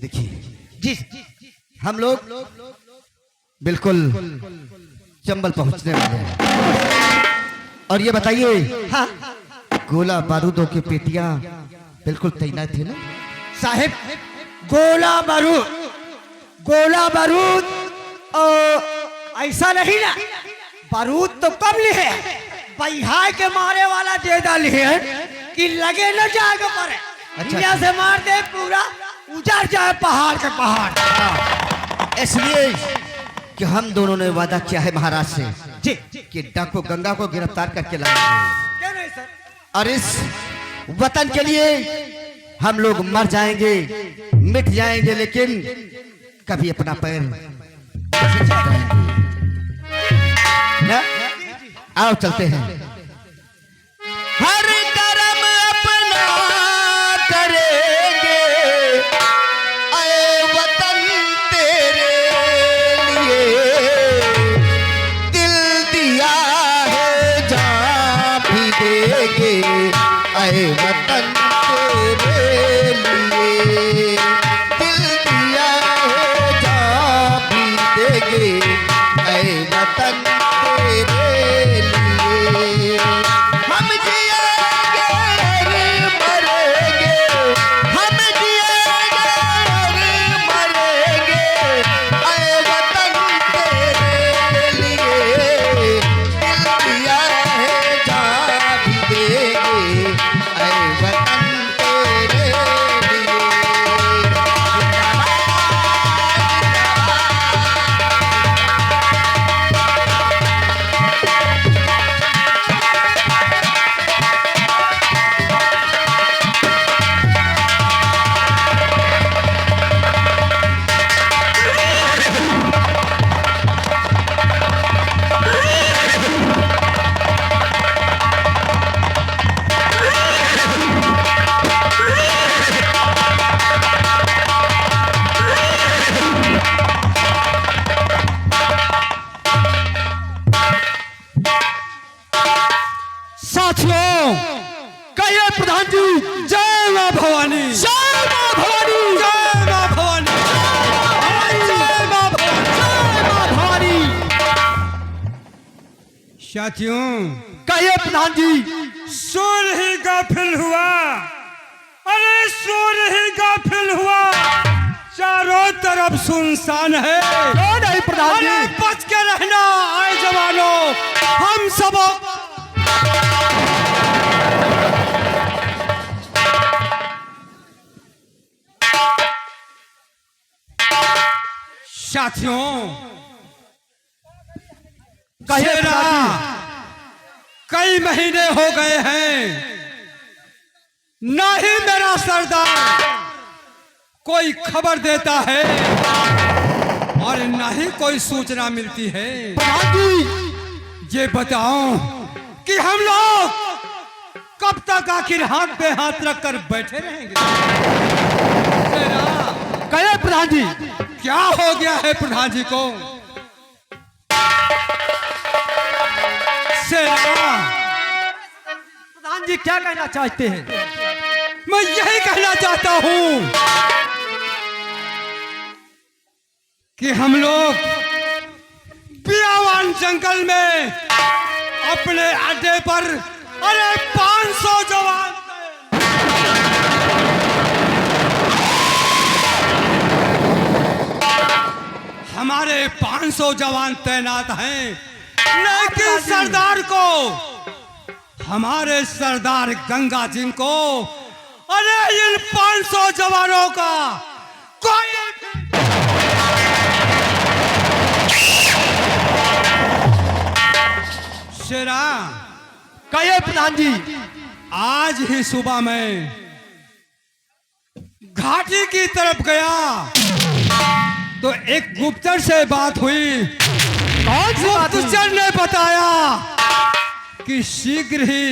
देखिए जी, हम लोग बिल्कुल चंबल पहुंचने वाले हैं। और ये बताइए, हाँ, गोला बारूदों की पेटियां बिल्कुल तैनात थी ना साहिब? गोला बारूद ऐसा नहीं ना, बारूद तो कब लिए बिहार के मारे वाला दे डाली है कि लगे न जाएगा पर अच्छा। से मार दे पूरा उजड़ जाए पहाड़ के पहाड़। इसलिए कि हम दोनों ने वादा किया है महाराज से जी कि डाकू गंगा को गिरफ्तार करके लाएंगे। क्यों नहीं सर? और इस वतन के लिए हम लोग मर जाएंगे, मिट जाएंगे, लेकिन कभी अपना पैर नहीं छुड़ाएंगे। ना? आओ चलते हैं। हर कर्म अपना करेंगे, आए वतन तेरे लिए, दिल दिया है जान भी देंगे, आए वतन तेरे लिए, दिल दिया है जान भी देंगे, आए वतन तेरे लिए। हम जिएंगे और मरेंगे, हम जिएंगे और मरेंगे, आए वतन तेरे लिए, दिल दिया है जान भी देंगे, आए वतन तेरे लिए। साथियों, कहिए प्रधान जी, जय मां भवानी, जय मां भवानी, जय मां भवानी, जय मां भवानी, जय मां भवानी। साथियों, कहिए प्रधान जी। सूर्य ही गाफिल हुआ, अरे सूर्य ही गाफिल हुआ, चारों तरफ सुनसान है। क्यों नहीं प्रधान जी? अरे बच के रहना आए जवानों, हम सब साथियों, कहिएगा कई महीने हो गए हैं, ना ही मेरा सरदार कोई खबर देता है और ना ही कोई सूचना मिलती है। ये बताओ कि हम लोग कब तक आखिर हाथ पे हाथ रखकर बैठे रहेंगे? कहे प्रधान जी, क्या हो गया है प्रधान जी को? प्रधान जी क्या कहना चाहते हैं? मैं यही कहना चाहता हूं कि हम लोग बियावान जंगल में अपने अड्डे पर, अरे 500 जवान, हमारे 500 जवान तैनात हैं, लेकिन सरदार को, हमारे सरदार गंगा जी को, अरे इन 500 जवानों का कोई शेरा। कहिए प्रधान जी। आज ही सुबह में घाटी की तरफ गया तो एक गुप्तचर से बात हुई। कौन सी बात? गुप्तचर ने बताया कि शीघ्र ही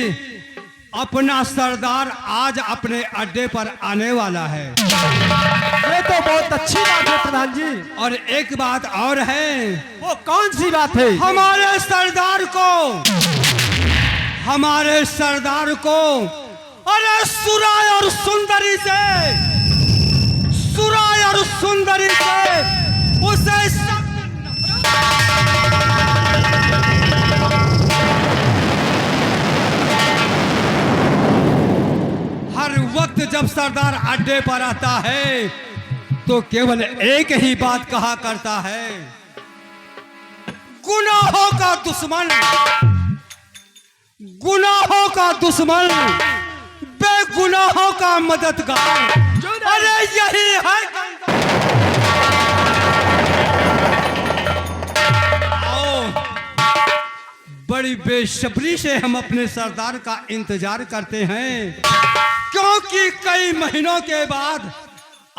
अपना सरदार आज अपने अड्डे पर आने वाला है। ये तो बहुत अच्छी बात है प्रधान जी। और एक बात और है। वो कौन सी बात है? हमारे सरदार को अरे सुराय और सुंदरी से उसे हर वक्त जब सरदार अड्डे पर आता है तो केवल एक ही बात कहा करता है, गुनाहों का दुश्मन, गुनाहों का दुश्मन, बेगुनाहों का मददगार। अरे यही है। आओ, बड़ी बेसब्री से हम अपने सरदार का इंतजार करते हैं, क्योंकि कई महीनों के बाद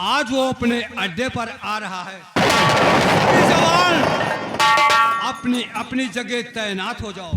आज वो अपने अड्डे पर आ रहा है। सभी जवान अपनी अपनी जगह तैनात हो जाओ।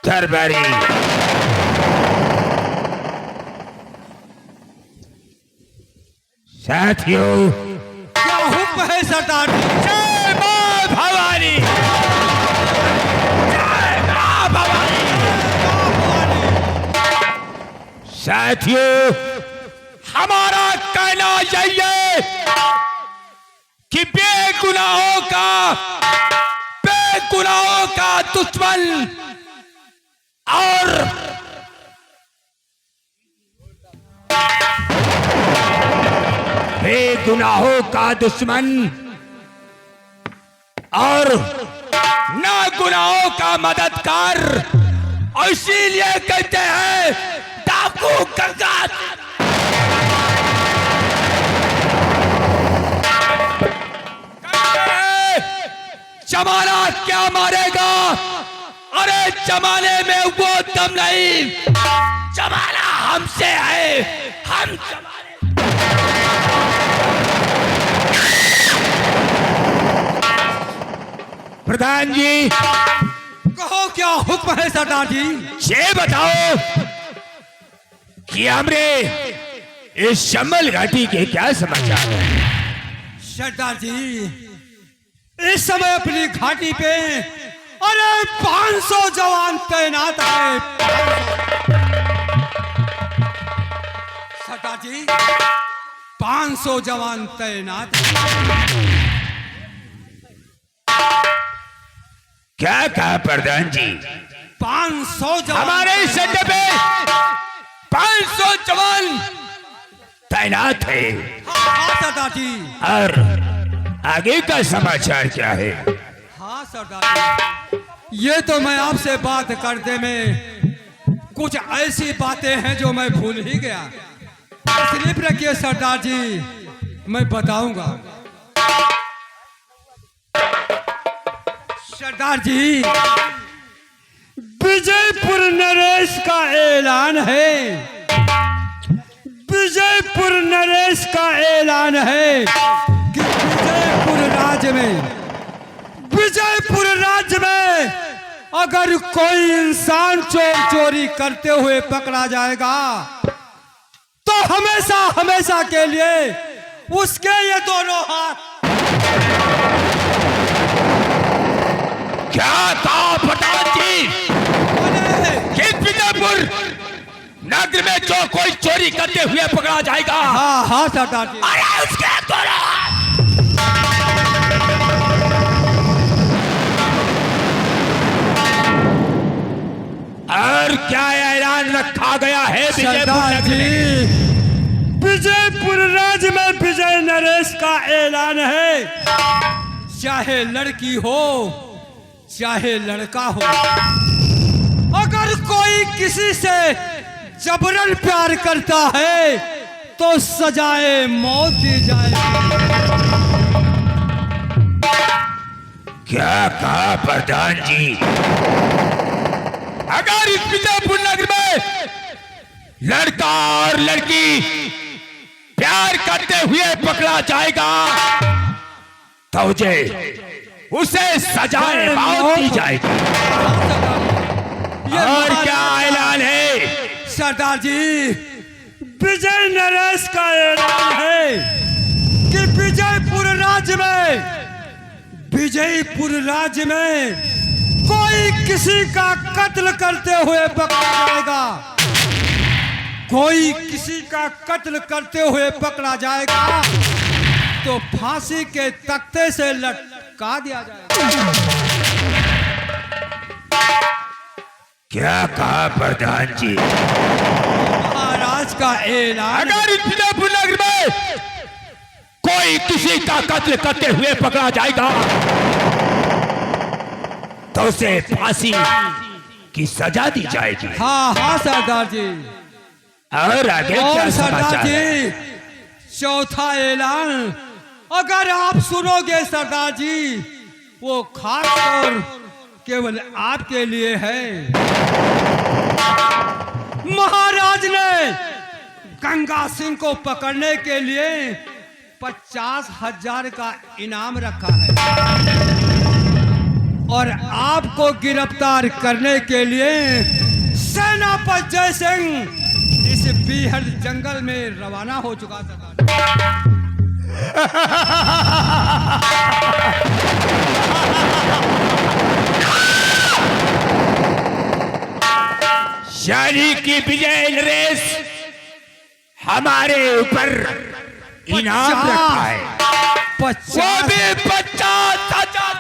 दरबारी साथियों, क्या हुक्म है सरदार? जय मां भवानी, जय मां भवानी। साथियों, हमारा कहना यही है कि बेगुनाहों का दुश्मन और बेगुनाहों का दुश्मन और नागुनाहों का मददगार, और इसीलिए कहते हैं डाकू गंगा। जमाना क्या मारेगा? अरे जमाने में वो दम नहीं, जमाना हमसे है, हम प्रधान जी। कहो क्या हुक्म है सरदार जी? ये बताओ कि हमरे इस शम्बल घाटी के क्या समाचार हैं? सरदार जी, इस समय अपनी घाटी पे अरे 500 जवान तैनात है। सरदार जी, 500 जवान तैनात है। क्या कहा प्रधान जी? 500 जवान हमारे इस अड्डे पे 500 जवान तैनात है। हाँ सरदार जी। और आगे का समाचार क्या है? हाँ सरदार जी, ये तो मैं आपसे बात करते में कुछ ऐसी बातें हैं जो मैं भूल ही गया। स्लिप रखिए सरदार जी, मैं बताऊंगा। सरदार जी, विजयपुर नरेश का ऐलान है, विजयपुर नरेश का ऐलान है कि विजयपुर राज्य में अगर कोई इंसान चोरी करते हुए पकड़ा जाएगा तो हमेशा हमेशा के लिए उसके ये दोनों हाथ। क्या कहा प्रधान जी? कि विजयपुर नगर में जो कोई चोरी करते हुए पकड़ा जाएगा, हाँ हाँ सरदार जी, अरे उसके दोनों हाथ। और क्या ऐलान रखा गया है विजयपुर सरदार नगर में। जी, विजयपुर राज्य में विजय नरेश का ऐलान है। चाहे लड़की हो चाहे लड़का हो, अगर कोई किसी से जबरन प्यार करता है तो सजाए मौत दी जाएगी। क्या कहा प्रधान जी? अगर इस विजयपुर नगर में लड़का और लड़की प्यार करते हुए पकड़ा जाएगा तो उसे सजाए मौत दी जाएगी। और क्या ऐलान है सरदार जी? विजय नरेश का ऐलान है कि विजयपुर राज्य में कोई किसी का कत्ल करते हुए पकड़ा जाएगा, कोई किसी का कत्ल करते हुए पकड़ा जाएगा तो फांसी के तख्ते से लटका दिया जाएगा। क्या कहा प्रधान जी? महाराज का ऐलान। अगर इस विजयपुर नगर में कोई किसी का कत्ल करते हुए पकड़ा जाएगा तो उसे फांसी की सजा दी जाएगी। हाँ हाँ सरदार जी। और आगे क्या और सरदार समाचार है? जी, चौथा ऐलान अगर आप सुनोगे सरदार जी, वो खास तौर केवल आपके लिए है। महाराज ने गंगा सिंह को पकड़ने के लिए 50,000 का इनाम रखा है और आपको गिरफ्तार करने के लिए सेनापति जय सिंह इस बीहड़ जंगल में रवाना हो चुका था। यानी कि विजय नरेश हमारे ऊपर इनाम रखा है, वो 50 भी 50,000।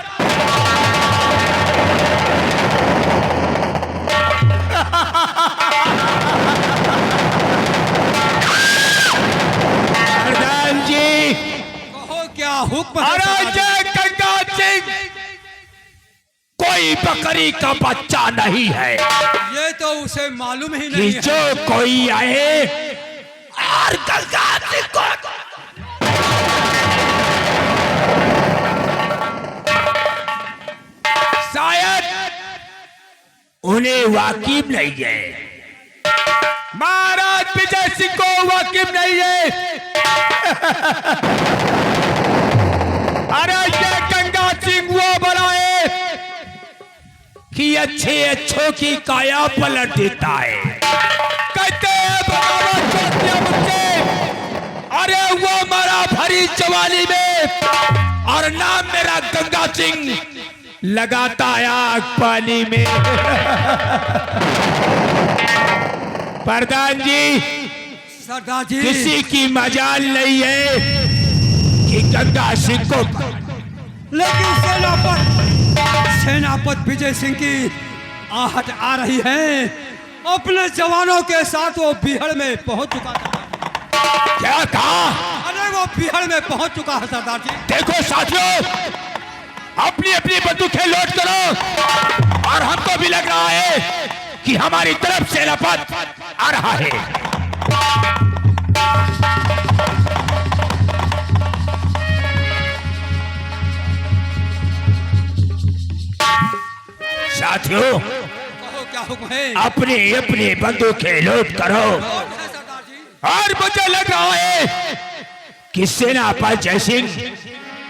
प्रधान जी, कहो क्या हुक्म है अरे सरदार जी? जय गंगा सिंह कोई बकरी का बच्चा नहीं है ये तो उसे मालूम ही कि नहीं है। जो कोई आए और गंगा सिंह को शायद उन्हें वाकिफ नहीं है, महाराज विजय सिंह को वाकिफ नहीं है। अरे ये गंगा सिंह वो बनाए कि अच्छे अच्छों की काया पलट देता है। कहते हैं बगावत छोड़ते मुझसे, अरे वो मरा भरी जवानी में और नाम मेरा गंगा सिंह लगाता है आग पानी में। प्रधान जी, सरदार जी, किसी की मजाल नहीं है कि गंगा सिंह को, लेकिन सेनापति विजय सिंह की आहट आ रही है। अपने जवानों के साथ वो बिहड़ में पहुंच चुका था। क्या कहा? अरे वो बिहड़ में पहुंच चुका है सरदार जी। देखो साथियों, अपनी अपनी बंदूकें लोड करो और हमको भी लग रहा है कि हमारी तरफ सेनापति आ रहा है। साथियों, कहो क्या हुक्म है? अपनी अपनी बंदूकें लोड करो सरदार जी। और मुझे लग रहा है कि सेनापति जय सिंह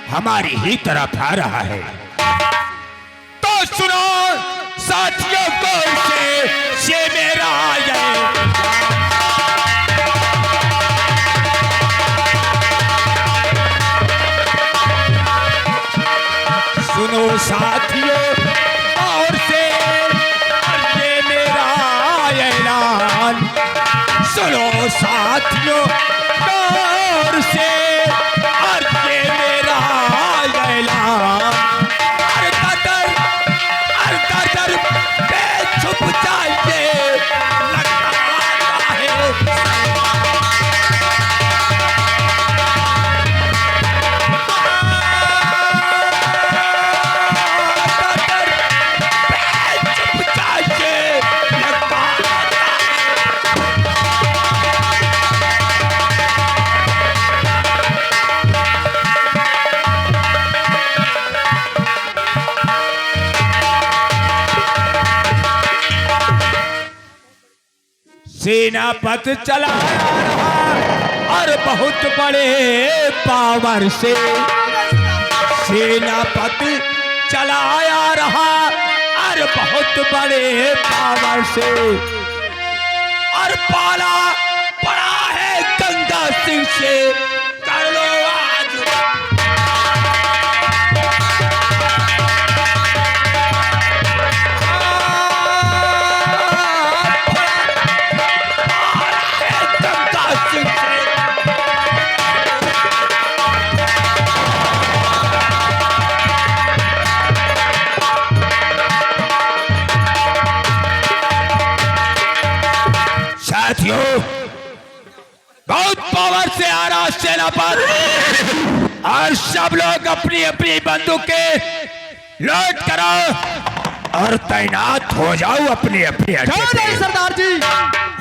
हमारी ही तरफ आ रहा है। तो सुनो साथियों को से मेरा सुनो साथियों और से ये मेरा ऐलान, सुनो साथियों और से ये मेरा ऐलान, सेनापति चला रहा और बहुत बड़े पावर से सेनापति चलाया रहा और बहुत बड़े पावर से और पाला पड़ा है गंगा सिंह से। कर लो आज गंगा सिंह से। साथियों, बहुत पावर से आ रहा सेनापति और सब लोग अपनी अपनी बंदूकें लोड करो और तैनात हो जाओ अपनी अपनी अड्डे पे। सरदार जी,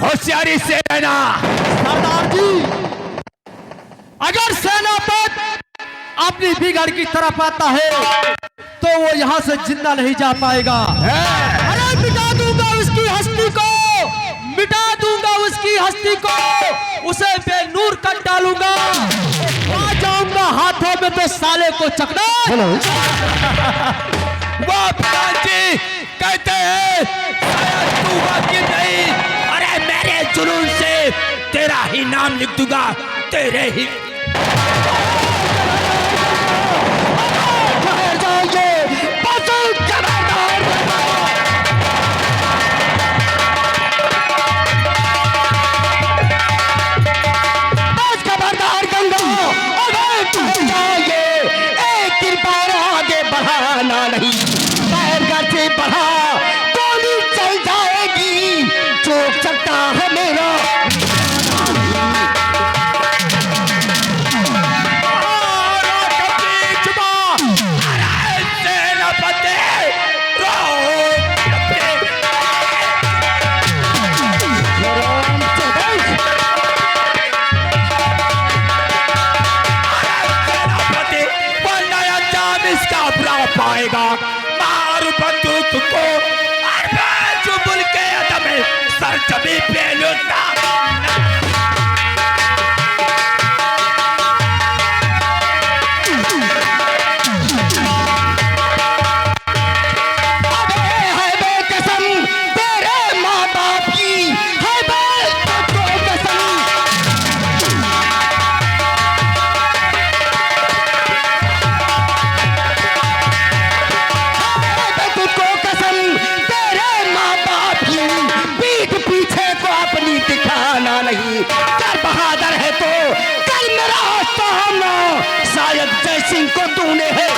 होशियारी से रहना। सरदार जी, अगर सेनापति अपनी बिगड़ की तरफ आता है तो वो यहाँ से जिंदा नहीं जा पाएगा। अरे मिटा दूंगा उसकी हस्ती को, मिटा दूंगा उसकी हस्ती को, उसे बेनूर कर डालूंगा। आ जाऊंगा हाथों में तो साले को चकना। वो प्रधान जी कहते हैं शायद तू बाकी नहीं। अरे मेरे जुनून से तेरा ही नाम लिख दूंगा, तेरे ही। नहीं पैर से बढ़ा गोली चल जाएगी, चोक सकता है मेरा। पाएगा मार बंदूक को जुबुल के अदम सर जमी पे लुटा। है बे कसम तेरे माँ बाप की, है बे तो कसम। दिखाना नहीं, कर बहादुर है तो कल मेरा सामना, शायद जय सिंह को तूने है।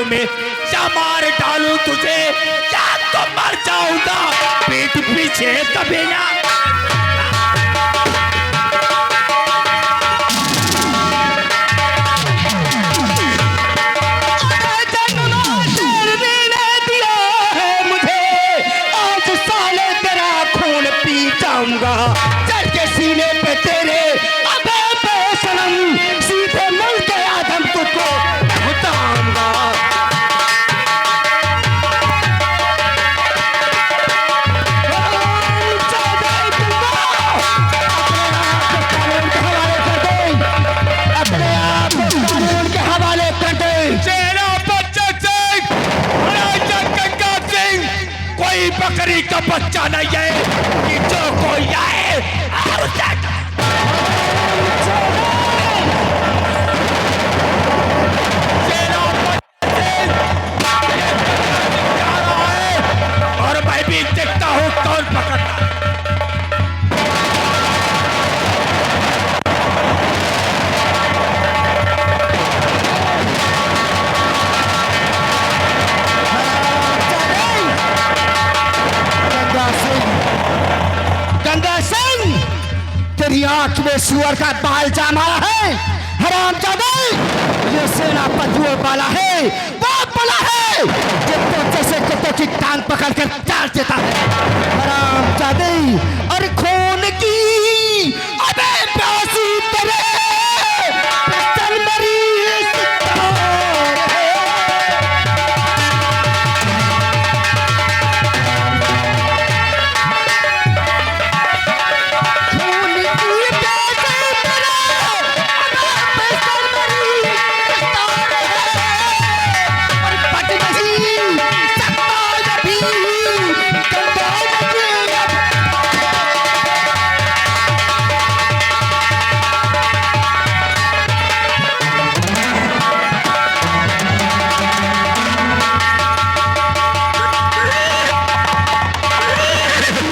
में या मार डालूं तुझे या तो मर जाऊंगा पीठ पीछे कभी ना। आज साले तेरा खून पी जाऊंगा, चढ़ के सीने पे तेरे। अबे बेशरम, सीधे मिल के आदम तुझको बताऊंगा। बकरी का बच्चा नहीं है कि जो कोई आए और मैं भी देखता हूँ कौन पकड़ता। तेरी आंख में सुअर का बाल जा मारा है, हरामजादे, ये सेनापति वाला है, वो बला है जिसको जैसे कुत्तों की टांग पकड़कर चाट देता है। हरामजादे, और खून की अबे प्यासी तेरे पिस्टल मरीज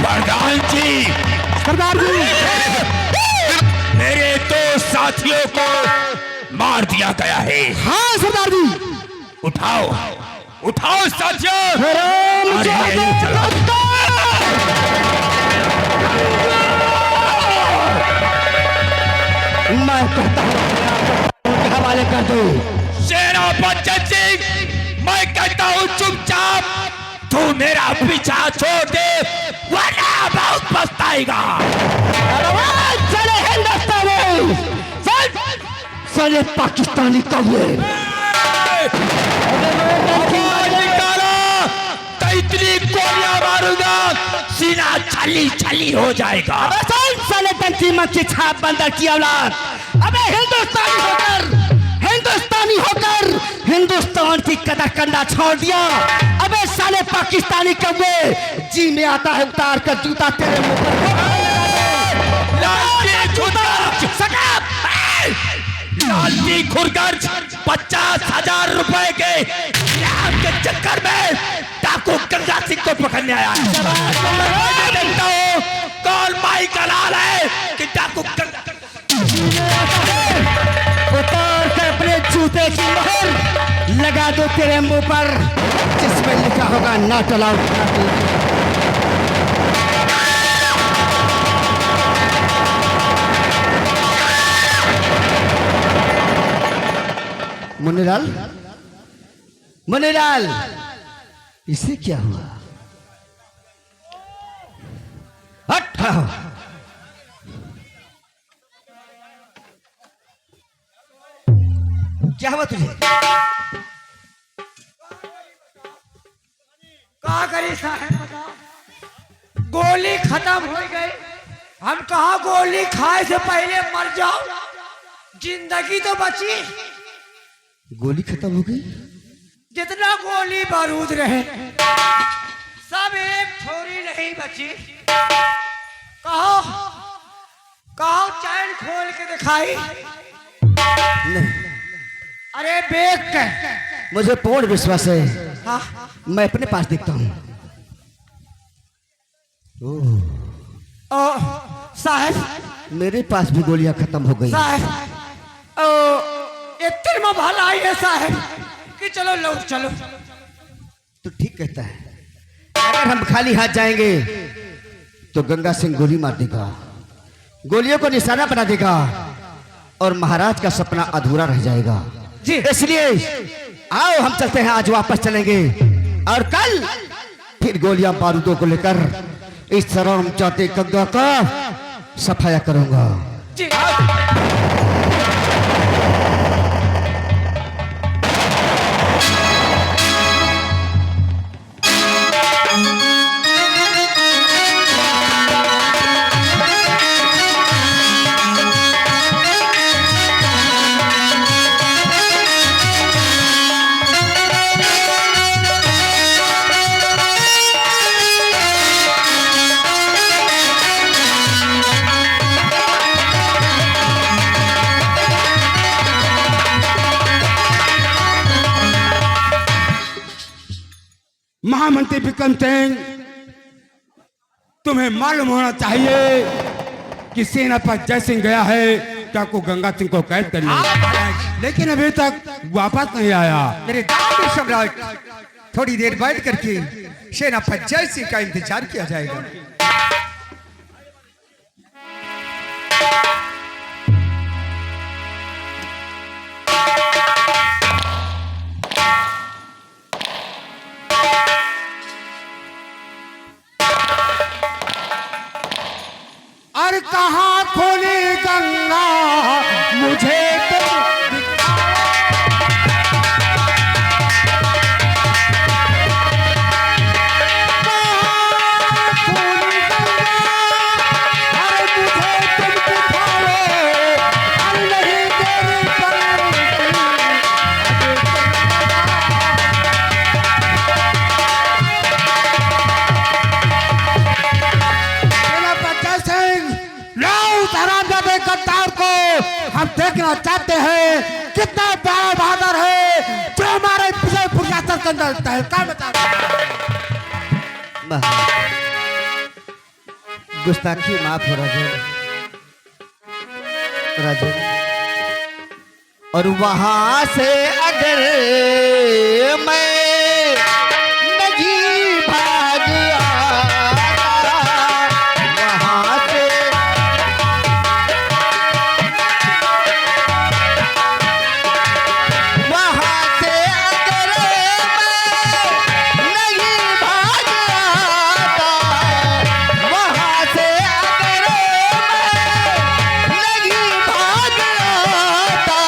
प्रधान जी, सरदार जी, मेरे दो साथियों को मार दिया गया है। हाँ सरदार जी। उठाओ उठाओ साथियों। हरामजादे, मैं कहता हूँ के हवाले कर दो। सेनापति सिंह, मैं कहता हूँ चुपचाप तू मेरा पीछा छोड़ दे, वरना बहुत पछताएगा। चले हिंदुस्तानी, चले पाकिस्तानी कौवे। निकालो तो इतनी गोलियां मारूंगा सीना छली छली हो जाएगा। साले टंकी मच्छी छाप बंदर की औलाद, अबे हिंदुस्तानी होकर हिंदुस्तान की कदर करना छोड़ दिया। अबे साले पाकिस्तानी कौवे, जी में आता है उतार कर जूता तेरे मुंह पर। लालची खुरगर्ज 50,000 रुपए के इनाम के चक्कर में डाकू गंगा सिंह को पकड़ने आया है। देखता हूँ कौन माई का लाल है कि डाकू गंगा। उतार कर अपने जूते की मोहर लगा दो तेरे मुंह पर, जिसमें लिखा होगा नॉट अलाउड। मुन्नीलाल, मुन्नीलाल, इसे क्या हुआ? हट आओ। क्या हुआ तुझे? कहा करी साहब बताओ, गोली खत्म हो गई। हम कहा गोली खाए से पहले मर जाओ, जिंदगी तो बची। गोली खत्म हो गई? जितना गोली बारूद रहे सब एक छोरी नहीं बची। कहो कहो चैन खोल के दिखाई। नहीं, अरे बेग के मुझे पूर्ण विश्वास है, हाँ। मैं अपने पास देखता हूँ। ओ साहब, मेरे पास भी गोलियां खत्म हो गई। साहब ओ इतने में भला आई है साहब कि चलो लो चलो। तो ठीक कहता है, अगर हम खाली हाथ जाएंगे तो गंगा सिंह गोली मार देगा, गोलियों को निशाना बना देगा और महाराज का सपना अधूरा रह जाएगा जी। इसलिए आओ हम चलते हैं, आज वापस चलेंगे और कल फिर गोलियां बारूदों को लेकर इस शरण चाहते गंगा का सफाया करूंगा जी। महामंत्री विक्रम सिंह, तुम्हें मालूम होना चाहिए कि सेनापति जय सिंह गया है डाकू गंगा सिंह को कैद करने, लेकिन अभी तक वापस नहीं आया। मेरे दादी सम्राट, थोड़ी देर बैठ करके सेनापति जय सिंह का इंतजार किया जाएगा। कहाँ खोली गंगा मुझे तुम हम देखना चाहते हैं कितना बड़ा बहादुर है जो हमारे विजय पुरुषार्थ के अंदर तहलका मचा गुस्ताखी माफ हो राजन, राजन। और वहां से अगर मैं नहीं भाग आता, वहां से अगर मैं नहीं भाग आता, वहां से अगर मैं नहीं भाग आता,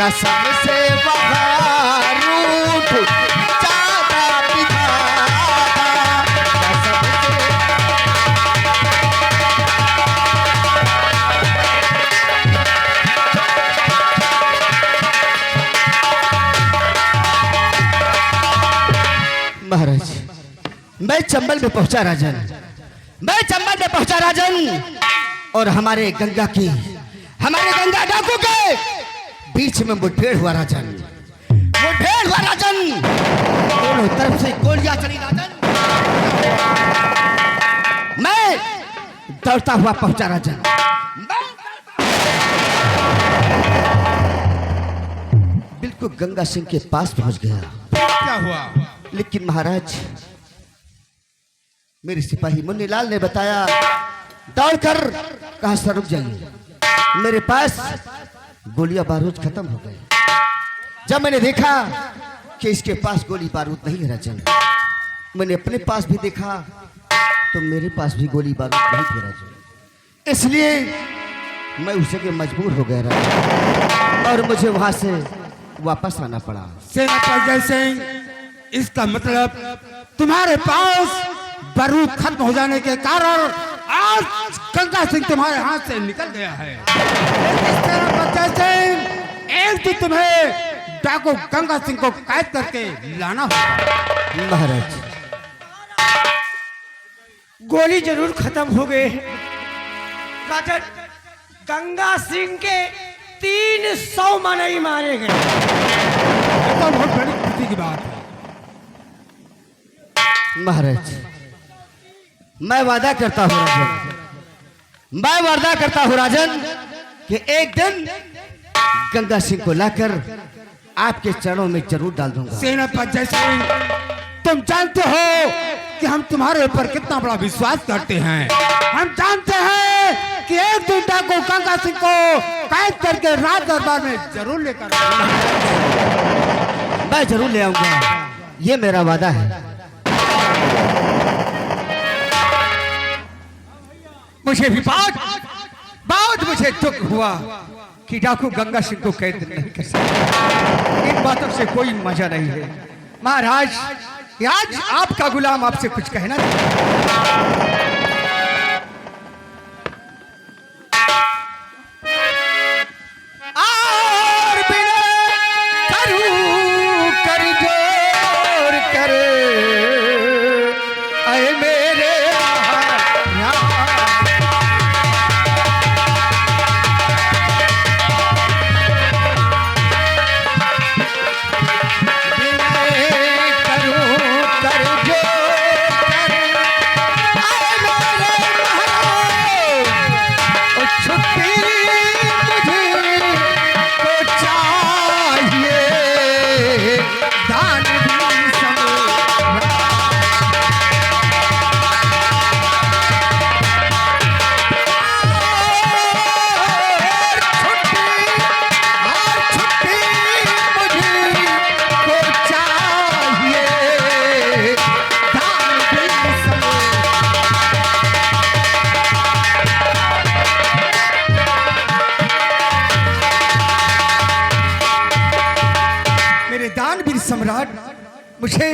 कसम से वहां रूठ जाता विधाता, कसम से। महाराज, मैं चंबल में पहुंचा राजन, मैं चंबल में पहुंचा राजन, और हमारे गंगा डाकू के बीच में मुठभेड़ हुआ राजन, मुठभेड़ हुआ राजन। दोनों तरफ से गोलियां चली राजन। मैं दौड़ता हुआ पहुंचा राजन, बिल्कुल गंगा सिंह के पास पहुंच गया। क्या हुआ? लेकिन महाराज, मेरे सिपाही मुन्नीलाल ने बताया दौड़कर कहा सर रुक जाइए, मेरे पास गोलियां बारूद खत्म हो गए। जब मैंने देखा कि इसके पास गोली बारूद नहीं है राजन, मैंने अपने पास भी देखा तो मेरे पास भी गोली बारूद नहीं थे राजन, इसलिए मैं उस जगह मजबूर हो गया राजन, और मुझे वहां से वापस आना पड़ा। सेनापति जय सिंह, इसका मतलब तुम्हारे पास बारूद खत्म हो जाने के कारण आज गंगा सिंह तुम्हारे हाथ से निकल गया है। लेकिन सेनापति जय सिंह, एक दिन तुम्हें डाकू गंगा सिंह को कैद करके लाना होगा। महाराज, गोली जरूर खत्म हो गए राजन, गंगा सिंह के 300 मनई मारे गए। ये तो बहुत बड़ी खुशी की बात है। महाराज, मैं वादा करता हूं राजन, मैं वादा करता हूं राजन कि एक दिन गंगा सिंह को लाकर आपके चरणों में जरूर डाल दूंगा। सेनापति जय सिंह, तुम जानते हो कि हम तुम्हारे ऊपर कितना बड़ा विश्वास करते हैं। हम जानते हैं कि एक दिन डाकू गंगा सिंह को कैद करके राज दरबार में जरूर लेकर मैं जरूर ले आऊंगा, ये मेरा वादा है। मुझे भी बहुत मुझे दुख हुआ कि डाकू गंगा सिंह को कैद नहीं कर सकता। इन बातों से कोई मजा नहीं है। महाराज, आज आपका गुलाम आपसे कुछ कहना चाहता। सम्राट, मुझे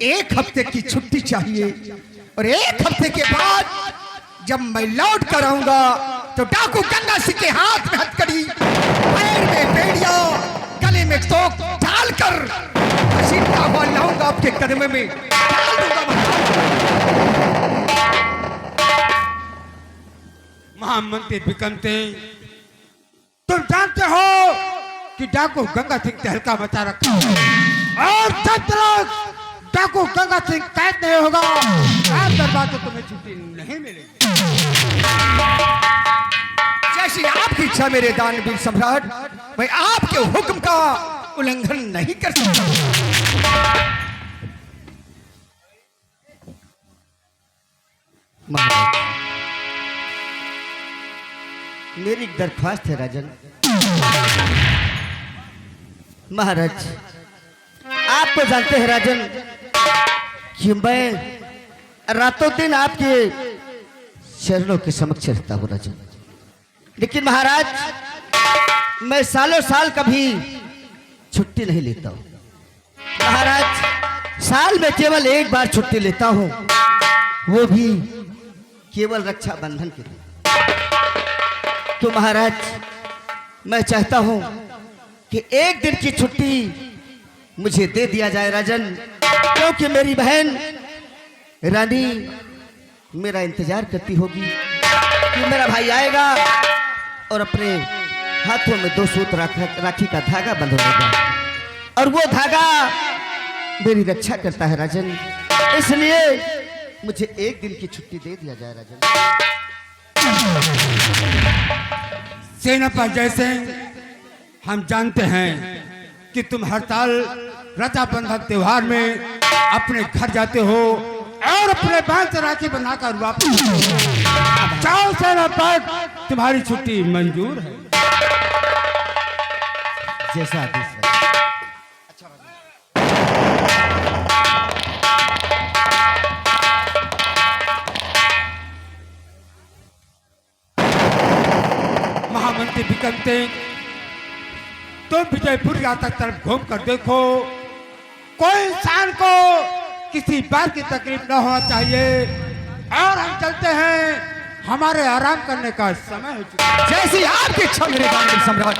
1 हफ्ते की छुट्टी चाहिए और 1 हफ्ते के बाद जब मैं लौट कर आऊंगा तो डाकू गंगा सिंह के हाथ में हथकड़ी, पैर में बेड़िया, गले में तोक डालकर घसीटता हुआ लाऊंगा आपके कदम में डाल दूंगा। महामंत्री बिक्रम सिंह, तुम जानते हो कि डाकू गंगा सिंह तहलका मचा रखा है और जब तक डाकू गंगा सिंह कैद नहीं होगा आज दरबार से तुम्हें छुट्टी नहीं मिलेगी। जैसी आपकी इच्छा मेरे दानवीर सम्राट, मैं आपके हुक्म का उल्लंघन नहीं कर सकता। महाराज, मेरी एक दरख्वास्त है राजन। महाराज, आप तो जानते हैं राजन कि मैं रातों दिन आपके चरणों के समक्ष रहता हूँ राजन, लेकिन महाराज मैं सालों साल कभी छुट्टी नहीं लेता हूँ। महाराज, साल में केवल 1 बार छुट्टी लेता हूँ, वो भी केवल रक्षाबंधन के लिए। तो महाराज, मैं चाहता हूँ कि 1 दिन की छुट्टी मुझे दे दिया जाए राजन, क्योंकि मेरी बहन रानी मेरा इंतजार करती होगी कि मेरा भाई आएगा और अपने हाथों में 2 सूत राखी का धागा बंधवाएगा और वो धागा मेरी रक्षा करता है राजन। इसलिए मुझे 1 दिन की छुट्टी दे दिया जाए राजन। सेनापति जैसे हम जानते हैं कि तुम हर साल रक्षाबंधन त्योहार में अपने घर जाते हो और अपने बहन से राखी बनाकर वापस जाओ। सेनापति, तुम्हारी छुट्टी मंजूर है। जैसा आदेश है। महामंत्री बिक्रम सिंह, तुम विजयपुर यात्रा तरफ घूम कर देखो, कोई इंसान को किसी बात की तकलीफ न होना चाहिए और हम चलते हैं, हमारे आराम करने का समय हो चुका है। जैसी आपकी इच्छा मेरे दानवीर सम्राट।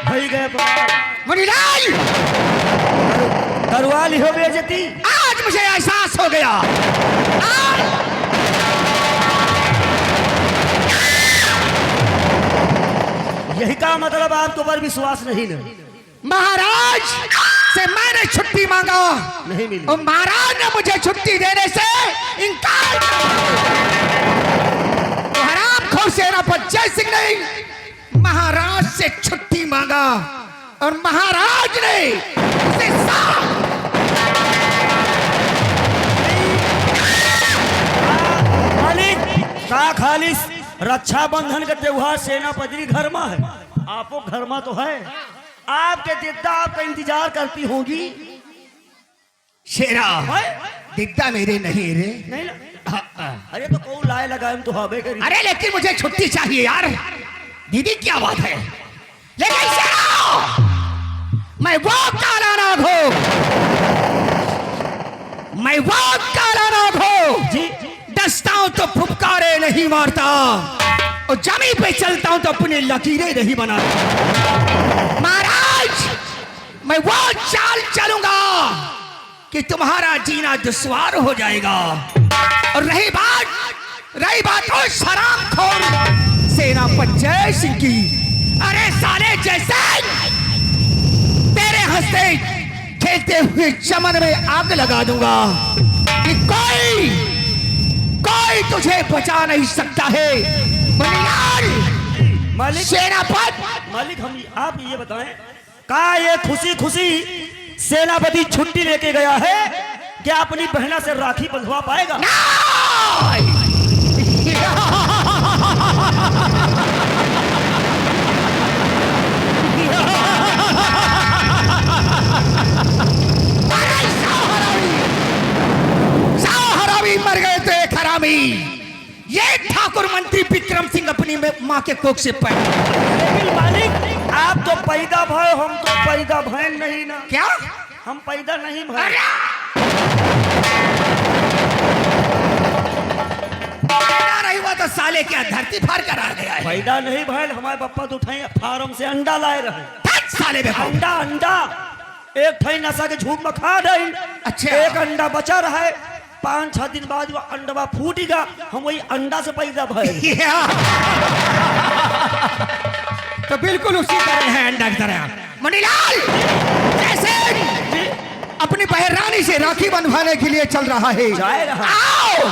भाई गए मुनीलाल, दरवाली हो बेइज्जती। आज मुझे एहसास हो गया। यही का मतलब आपके ऊपर विश्वास नहीं ना? महाराज से मैंने छुट्टी मांगा, नहीं मिली और महाराज ने मुझे छुट्टी देने से इनकार कर दिया। तो हरामखोर सेनापति जय सिंह ने महाराज से छुट्टी मांगा और महाराज ने उसे मालिक का खालिस रक्षाबंधन का त्योहार सेनापति घर में है, आपको घर में तो है, आपके दिद्दा आपका इंतजार करती होगी। शेरा दिद्दा मेरे नहीं रे। नहीं अरे तो कौन लाए लगाए तो हवे करी। अरे लेकिन मुझे छुट्टी चाहिए यार। दीदी क्या बात है, लेकिन शेरा मैं वो काला नाग हूं, मैं वो काला नाग हूं जी। डसता हूं तो फुफकारे नहीं मारता और जमीन पे चलता हूं तो अपनी लकीरें नहीं बनाता। महाराज, मैं वो चाल चलूंगा कि तुम्हारा जीना दुश्वार हो जाएगा। और रही बात उस हरामखोर सेनापति जय सिंह की, अरे साले जैसे तेरे हंसते खेलते हुए चमन में आग लगा दूंगा कि कोई तुझे बचा नहीं सकता है। मालिक सेनापति, मालिक हम आप ये बताएं, का ये खुशी खुशी सेनापति छुट्टी लेके गया है क्या अपनी बहना से राखी बंधवा पाएगा? मर गए तो एक हरामी, ये ठाकुर मंत्री विक्रम सिंह अपनी माँ के कोख से पैदा। लेकिन मालिक आप तो पैदा भय, हम तो पैदा भय नहीं ना। क्या? हम पैदा नहीं भय। पैदा नहीं हुआ तो साले क्या धरती फाड़ कर आ गया है? पैदा नहीं भय, हमारे पापा तो उठाए फार्म से अंडा लाए रहे। धत साले बेटा। अंडा अंडा एक ठाई नशा के झूठ में खा रही। अच्छा। एक अंडा बचा रहा है, 5-6 दिन बाद वो अंडा फूटेगा, हम वही अंडा से पैदा भय। तो बिल्कुल उसी तरह है अंडा की तरह। मणिलाल जैसे अपनी बहन रानी से राखी बंधवाने के लिए चल रहा है, जाए रहा। आओ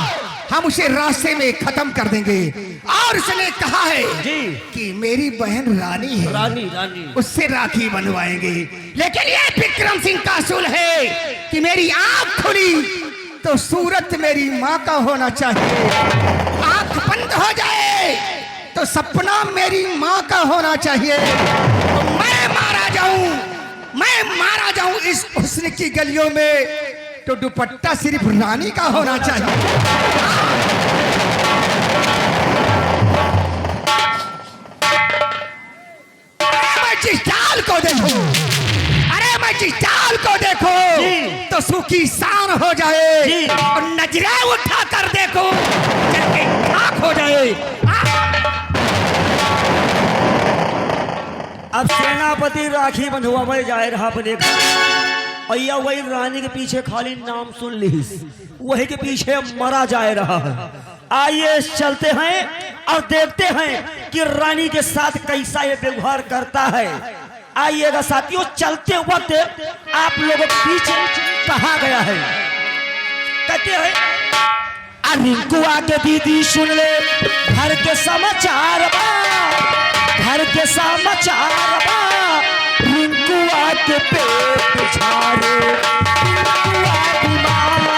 हम उसे रास्ते में खत्म कर देंगे। और उसने कहा है जी कि मेरी बहन रानी है, रानी रानी उससे राखी बनवाएंगे। लेकिन ये विक्रम सिंह का असूल है कि मेरी आंख खुली तो सूरत मेरी माँ का होना चाहिए, आंख बंद हो जाए तो सपना मेरी माँ का होना चाहिए। तो मैं मारा जाऊं इस हुस्न की गलियों में तो दुपट्टा सिर्फ रानी का होना चाहिए। जिस चाल को देखो, अरे मैं जिस चाल को देखो तो सूखी शान हो जाए, और नजरें उठा कर देखो जल के खाक हो जाए। अब सेनापति राखी बंधुआ जाए रहा अपने भैया, वही रानी के पीछे खाली नाम सुन ली, वही के पीछे मरा जाए रहा है। आइए चलते हैं और देखते हैं कि रानी के साथ कैसा ये व्यवहार करता है। आइएगा साथियों, चलते वक्त आप लोगों के पीछे कहा गया है, कहते हैं रिंकू आके दीदी सुन ले घर के समाचार बा, घर के समाचार बा, रिंकू आके पेट झाड़े, रिंकू आ बीमार बा।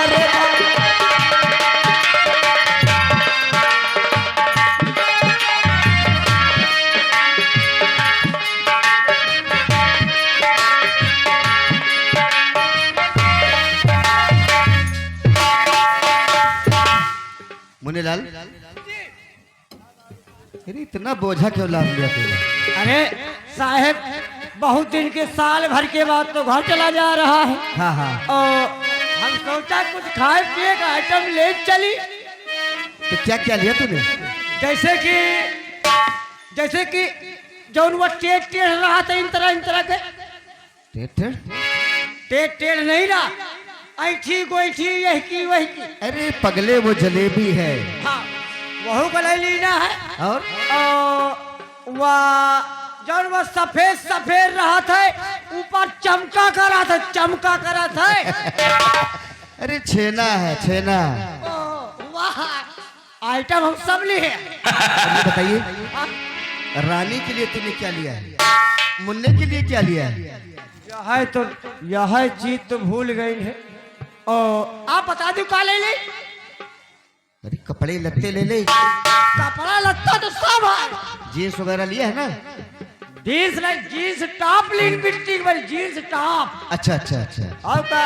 मुनीलाल, अरे इतना बोझा क्यों लाद लिया तूने? अरे साहब, बहुत दिन के साल भर के बाद तो घर चला जा रहा है, हाँ हाँ, और हम सोचा कुछ खाए पिए का आइटम ले चली। तो क्या क्या लिया तूने? जैसे कि जौन वो टेढ़ रहा था, इन तरह के टेढ़ नहीं रहा, ऐठी गोईठी यही की वही की। अरे पगले वो जलेबी है। हाँ, वहू को ले लेना है। और वह जौन वो सफेद रहा था, ऊपर चमका करा था। अरे छेना है, छेना। वाह, आइटम हम सब लिए हैं। ये बताइए, रानी के लिए तूने क्या लिया है? मुन्ने के लिए क्या लिया है? यह चीज तो भूल गई है। और आप बता दो का ले ले। अरे कपड़े लत्ते ले ले। कपड़ा लत्ता तो सब है। जीन्स वगैरह लिया है ना? जीन्स टॉप लीन बिट्टी वाली जीन्स टॉप। अच्छा अच्छा अच्छा, और का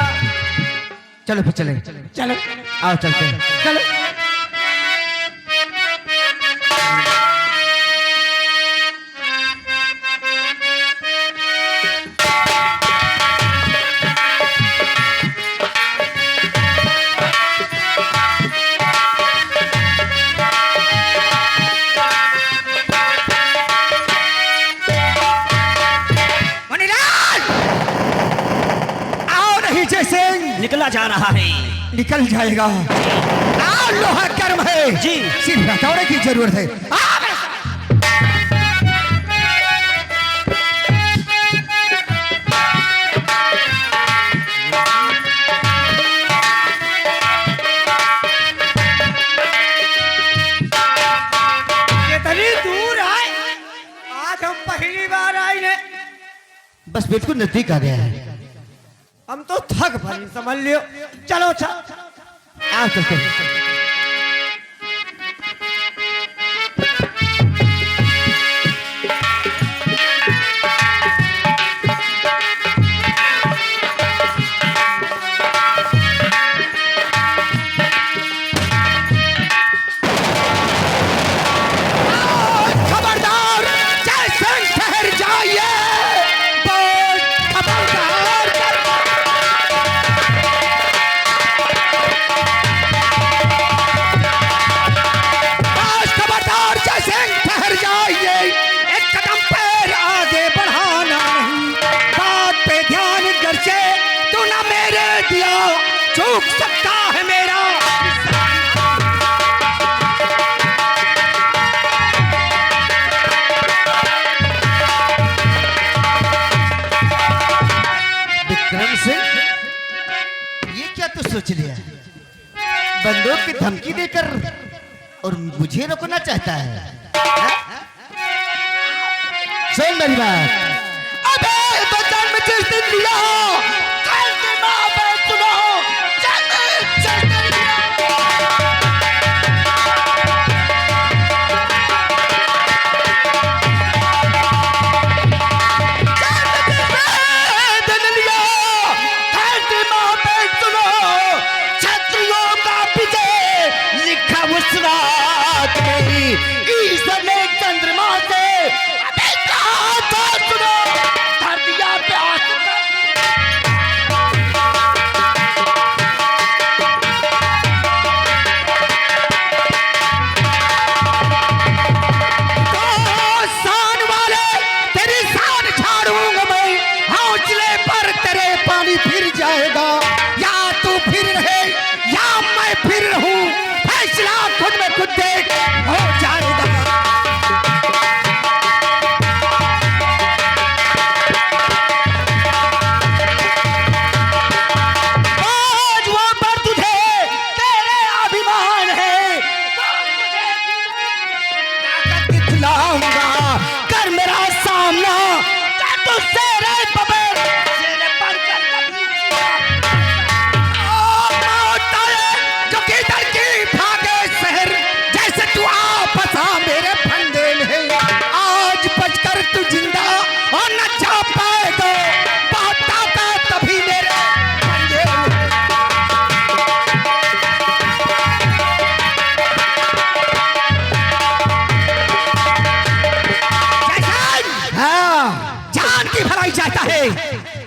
चलो फिर चले। चलो आओ चलते हैं। चलो। निकला जा रहा है, निकल जाएगा। आओ, लोहा गर्म है जी, सिर्फ हथौड़े की जरूरत है। कितनी दूर है, आज हम पहली बार आए हैं। बस बिल्कुल नजदीक आ गया है। हम तो थक भरी समझ लियो। चलो आओ चलते हैं। चूक सकता है मेरा। विक्रम सिंह, ये क्या तू सोच लिया? बंदूक की धमकी देकर और मुझे रोकना चाहता है? हाँ? सुन मेरी बात। अबे तो जन्म जिस दिन लिया हो, कल के माँ बाप सुनो, जन्म जिस दिन लिया चंद्रमा से अबे कहा तो सुनो, धरतिया पे शान वाले तेरी शान झाड़ूंगा मैं, हौसले पर तेरे पानी फिर जाएगा। या तू फिर रहे या मैं फिर रहूं, फैसला खुद में खुद देख हो जाएगा। आज वो पर तुझे तेरे अभिमान है, ताकत दिखलाऊंगा, कर मेरा सामना, क्या तुझसे रे बबेर तेरे बनकर कभी मौत आए जो कि डर की भागे शहर, जैसे तू आ फंसा मेरे फंदे में। आज बचकर तू जिंदा और न जा पाएगा, बहुत ताकत तभी मेरे फंदे में। जैसन हाँ, जान की भलाई चाहता है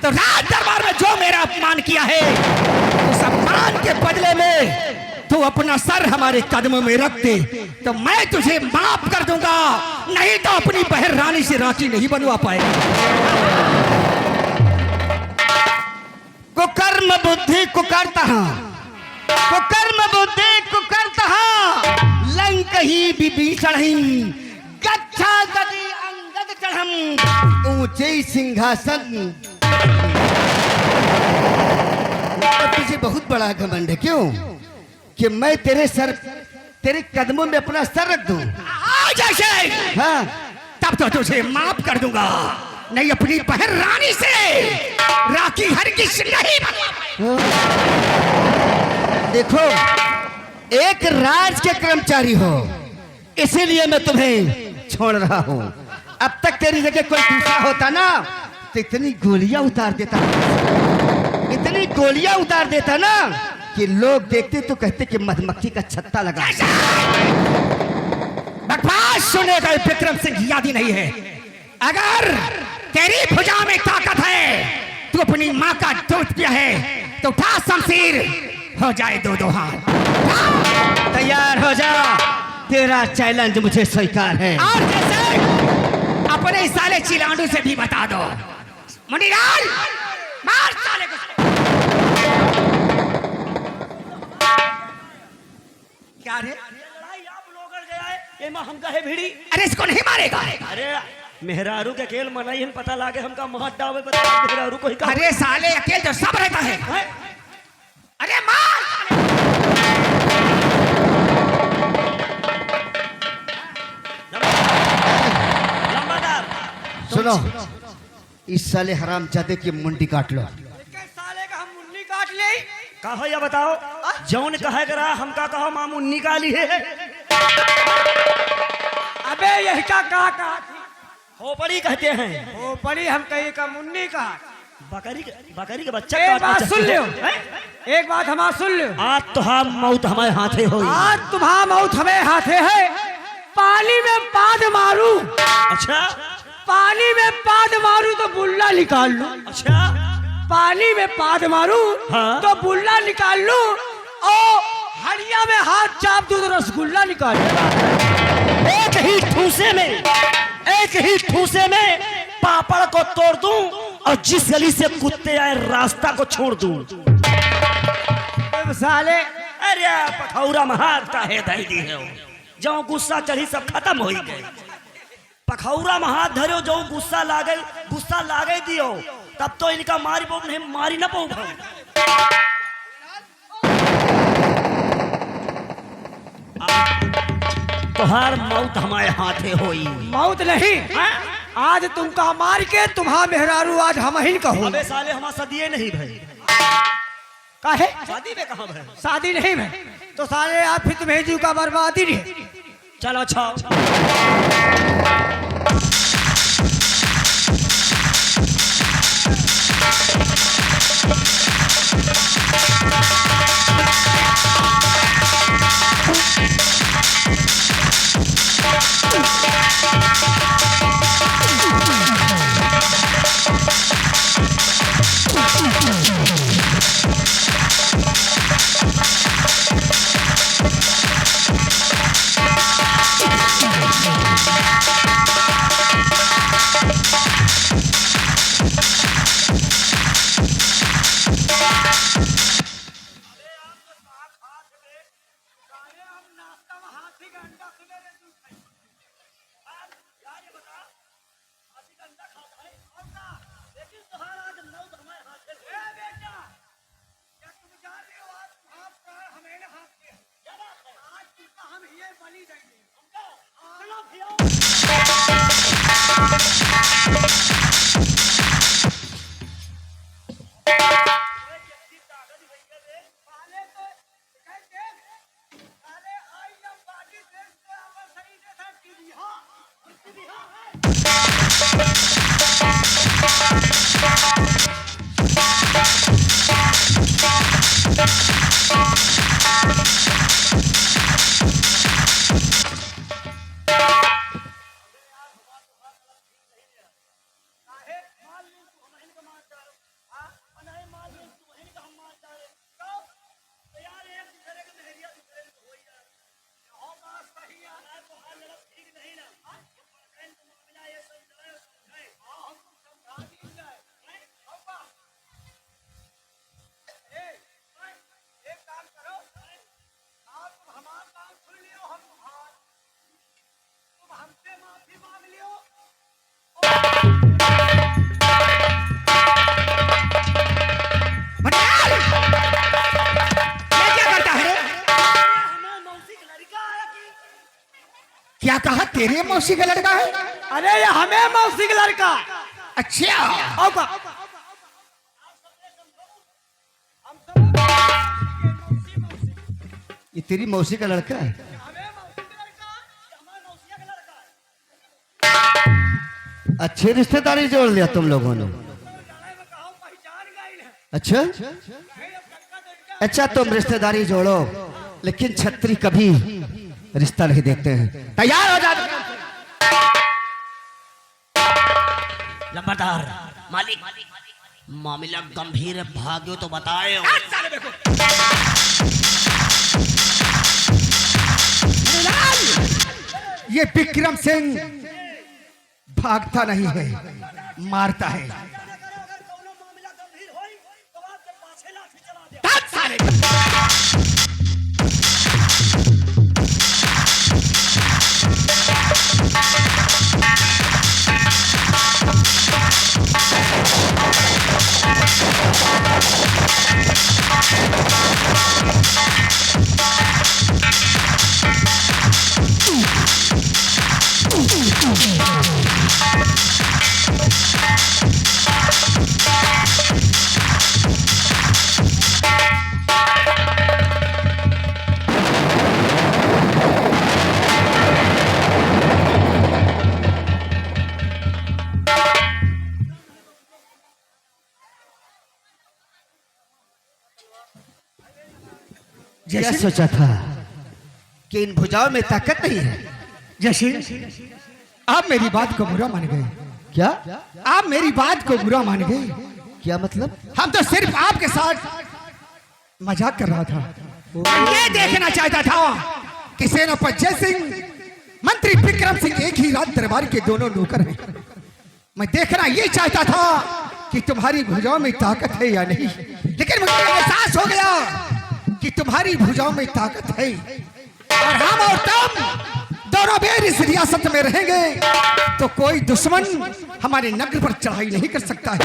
तो राज दरबार में जो मेरा अपमान किया है, उस अपमान के बदले में तू अपना सर हमारे कदमों में रख दे तो मैं तुझे माफ कर दूंगा, नहीं तो अपनी बहन रानी से रांची नहीं बनवा पाएगा। कुकर्म बुद्धि कुकर्ता, कुकर्म बुद्धि कुकर्ता, लंक ही विभीषण गच्छा गति अंगद चढ़म, ऊंचे सिंहासन। तुझे बहुत बड़ा घमंड है क्यों कि मैं तेरे कदमों में अपना सर रख दूं? जैसे हाँ, तब तो तुझे माफ कर दूंगा, नहीं अपनी बहन रानी से राखी हरगिज नहीं बनवा। देखो, एक राज के कर्मचारी हो, इसीलिए मैं तुम्हें छोड़ रहा हूं। अब तक तेरी जगह कोई दूसरा होता ना तो इतनी गोलियां उतार देता, इतनी गोलियां उतार देता ना कि लोग देखते तो कहते कि मधुमक्खी का छत्ता लगा। बकवास सुनने का विक्रम सिंह याद ही नहीं है। अगर तेरी भुजा में ताकत है, तू अपनी माँ का दूध पिया है तो उठा शमशीर, हो जाए दो दो हाथ। तैयार हो जा, तेरा चैलेंज मुझे स्वीकार है। और जैसे अपने साले चिलांडू से भी बता दो, मुनीलाल मार साले को। क्या रे? ये मां हमका है भिड़ी। अरे इसको नहीं मारेगा? अरे मेहरारू के खेल मनाई हम पता लागे हमका महत डावे बता मेहरारू को ही कहा। अरे साले अकेले तो सब रहता है। अरे मार। सुनो, इस साले हरामजादे की मुंडी काट लो। साले का हम मुन्नी काट ले। कहो या बताओ, जौन कहे करा हमका कहो मां मुन्नी काली है। अबे यही का कहा खोपड़ी कहते हैं। वो पड़ी हम कहीं का मुन्नी का। बकरी के बच्चा एक काटना बात सुन चाहते लियो, हैं। एक बात हमारा सुन लियो। आज तो हम मौत हमारे हाथे हो। आज तुम्हारा मौत हमें हाथे है। पानी में पाद मारू, अच्छा पानी में पाद मारू तो बुल्ला निकाल लूं। अच्छा, पानी में पाद मारू हाँ। तो बुल्ला निकाल लूं, और हड़िया में हाथ चाप दूं तो रसगुल्ला निकाल लूं। एक ही ठूसे में पापड़ को तोड़ दूं और जिस गली से कुत्ते आए रास्ता को छोड़ दूं। अब साले अरे पखौरा महारता है दही दी है जो गुस्सा चढ़ी सब खत्म हो गए। पखौरा में हाथ धरो जो गुस्सा लागे दियो तब तो इनका मारी न पाऊ। तुहार मौत हमारे हाथे होई। मौत नहीं, आज तुमका मार के तुम्हारा मेहरारू आज हम ही कहो। अबे साले हमारा सदिए नहीं भाई। काहे शादी में कहाँ भाई? शादी नहीं है तो साले आप फिर तुम्हें जीव का बर्बादी नहीं। चलो अच्छा क्या कहा? तेरे मौसी का लड़का है? अरे ये हमें मौसी का लड़का। अच्छा आओ का। ये तेरी मौसी का लड़का है? अच्छे रिश्तेदारी जोड़ लिया तुम लोगों ने। अच्छा अच्छा, तुम रिश्तेदारी जोड़ो लेकिन छत्री कभी रिश्ता नहीं देखते हैं। तैयार हो जा। लंबरदार मालिक, मामला गंभीर है, भाग्यो तो बताए। ये विक्रम सिंह भागता नहीं है, मारता है। क्या सोचा था कि इन भुजाओं में ताकत नहीं है? जैसे आप मेरी बात को बुरा मान गए। क्या आप मेरी बात को बुरा मान गए? क्या मतलब? हम तो सिर्फ आपके साथ मजाक कर रहा था। ये देखना चाहता था कि सेनापति जय सिंह, मंत्री विक्रम सिंह एक ही रात दरबार के दोनों नौकर हैं। मैं देखना ये चाहता था कि तुम्हारी भुजाओं में ताकत है या नहीं, लेकिन मुझे एहसास हो गया कि तुम्हारी भुजाओं में ताकत है और हम और तुम दोनों बेर इस रियासत में रहेंगे तो कोई दुश्मन हमारे नगर पर चढ़ाई नहीं कर सकता है।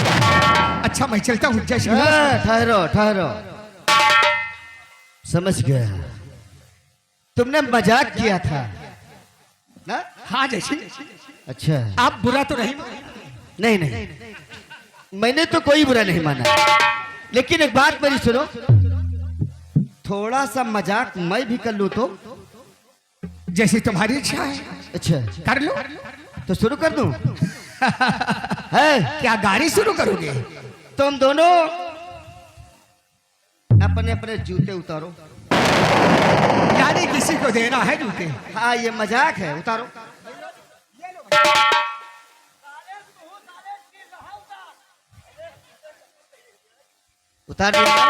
अच्छा मैं चलता हूँ। जय श्री राम। ठहरो ठहरो, समझ गया, तुमने मजाक किया था ना? हाँ जैसे अच्छा, आप बुरा तो नहीं? नहीं नहीं, मैंने तो कोई बुरा नहीं माना, लेकिन एक बात मेरी सुनो, थोड़ा सा मजाक मैं भी कर लूं तो? जैसी तुम्हारी इच्छा है अच्छा कर लो। तो शुरू कर दूं? है क्या गाड़ी शुरू करोगे? तुम दोनों अपने अपने जूते उतारो। यानी किसी को देना है जूते? हाँ ये मजाक है, उतारो। उतार दिया।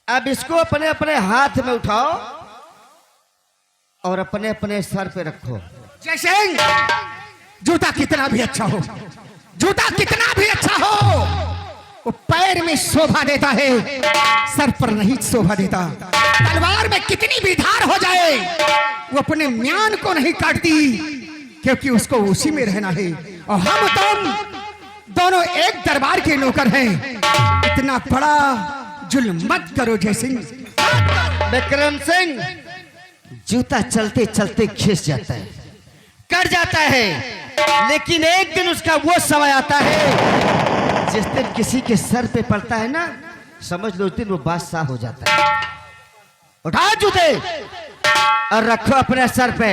अब इसको अपने अपने हाथ में उठाओ और अपने अपने सर पे रखो। जय सिंह, जूता कितना भी अच्छा हो, जूता कितना भी अच्छा हो, वो पैर में शोभा देता है, सर पर नहीं शोभा देता। तलवार में कितनी भी धार हो जाए वो अपने म्यान को नहीं काटती, क्योंकि उसको उसी में रहना है। और हम तुम दोनों एक दरबार के नौकर हैं। इतना बड़ा जुल्म मत करो जय सिंह। विक्रम सिंह, जूता चलते चलते खिस जाता है, कट जाता है, लेकिन एक दिन उसका वो समय आता है जिस दिन किसी के सर पे पड़ता है ना, समझ लो उस दिन वो बादशाह हो जाता है। उठाओ जूते और रखो अपने सर पे।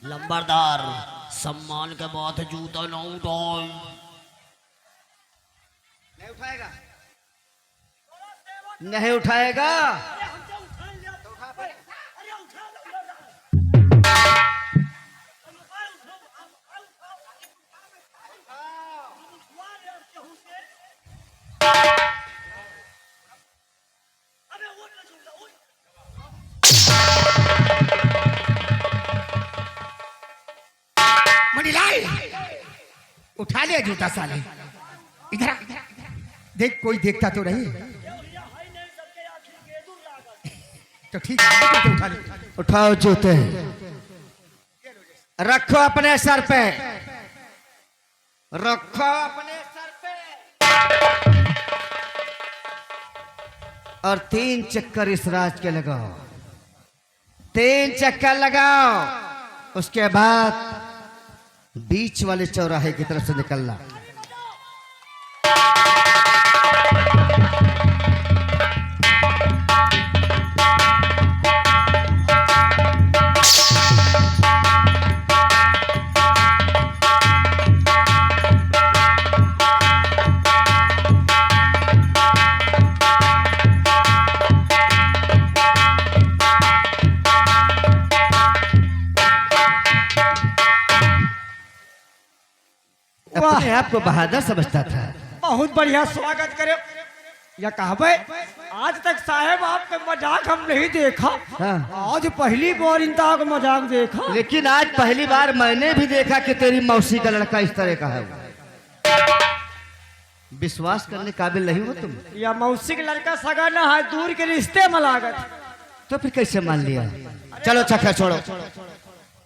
लंबरदार, सम्मान के बाद जूता न उठाओ। नहीं उठाएगा, नहीं उठाएगा। मणिलाल, उठा लिया जूता साले। इधर आ, देख कोई देखता तो नहीं। तो ठीक है, जूते उठा ले। उठाओ जूते, रखो अपने सर पे, रखो अपने सर पे, और 3 चक्कर इस राज के लगाओ, 3 चक्कर लगाओ। उसके बाद बीच वाले चौराहे की तरफ से निकलना। अपने आप को बहादुर समझता था। बहुत बढ़िया स्वागत करे। या कहबे आज तक साहेब आपके मजाक हम नहीं देखा। हाँ। आज पहली बार इनका का मजाक देखा। लेकिन आज पहली बार मैंने भी देखा कि तेरी मौसी का लड़का इस तरह का है। विश्वास करने काबिल नहीं हो तुम। या मौसी का लड़का सगा ना है, दूर के रिश्ते में लागत। तो फिर कैसे मान लिया? चलो चक्कर छोड़ो,